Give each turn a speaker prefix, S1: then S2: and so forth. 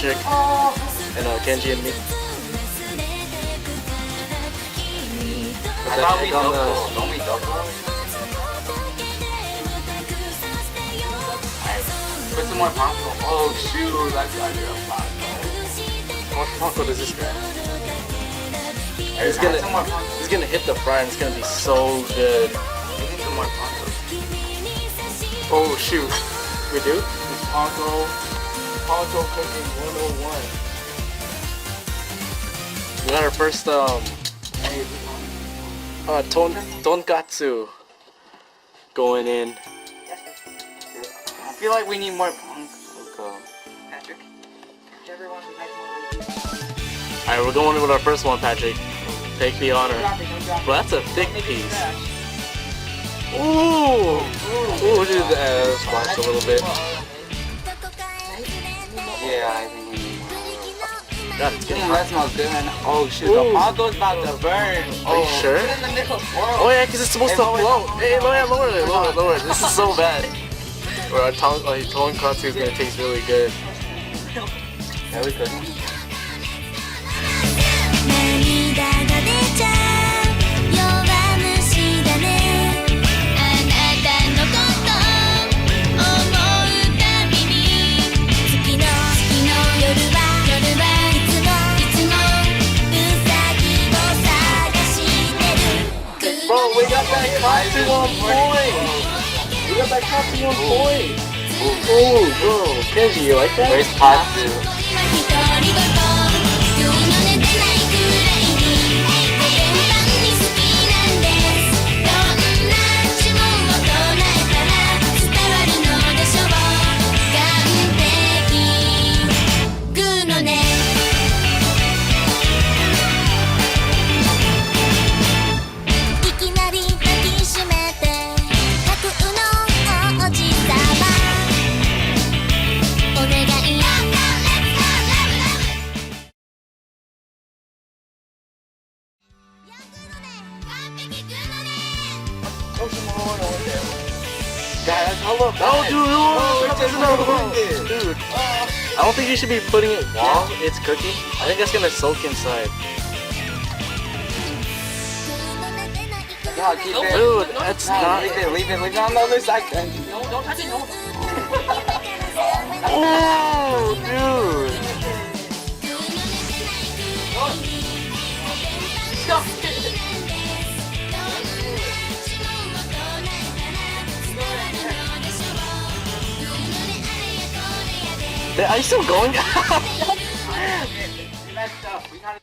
S1: Patrick, and Kenji and me.
S2: I thought we double. Don't we double? Put some more Ponko. Oh shoot, that's got your Ponko.
S1: How much Ponko does this guy? He's gonna hit the fryer and it's gonna be so good.
S2: We need some more Ponko.
S1: Oh shoot, we do?
S2: It's Ponko cooking 101.
S1: We got our first Tonkatsu going in.
S2: I feel like we need more Ponko.
S3: Patrick, whichever one we like more.
S1: Alright, we're going with our first one, Patrick. Take the honor.
S3: Don't drop it.
S1: Bro, that's a thick
S3: Make it
S1: piece.
S3: trash.
S1: Ooh! Ooh, just squash a little bit.
S2: Yeah, I think we need more.
S1: God, it's getting
S2: That
S1: hot.
S2: smells good, man. Oh shoot,
S1: Ooh.
S2: the Ponko's about to burn.
S1: Are you sure?
S3: Put it in the middle.
S1: Oh yeah, because it's supposed to float. Hey, lower it. This is so bad. Or our tonkatsu is gonna taste really good.
S2: Yeah, we could.
S4: 涙が出ちゃう弱虫だねあなたのこと思うたびに月の夜はいつもうさぎを探してる
S1: Bro, we got that katsu on point. We got that katsu on point. Ooh, bro. Kenji, you like that?
S2: Where's Ponko?
S4: 今独り言夜の寝てないくらいに電板に好きなんですどんな呪文を唱えたら伝わるのでしょう完璧グーのねいきなり抱きしめて架空の王子様お願い
S2: Guys, hold up.
S1: Oh, dude, I don't think you should be putting it while it's cooking. I think that's gonna soak inside.
S2: No, keep it.
S1: Dude, that's
S2: No,
S1: not.
S2: leave it on the other side.
S3: No, don't touch it. No.
S1: Oh, dude. Are you still going?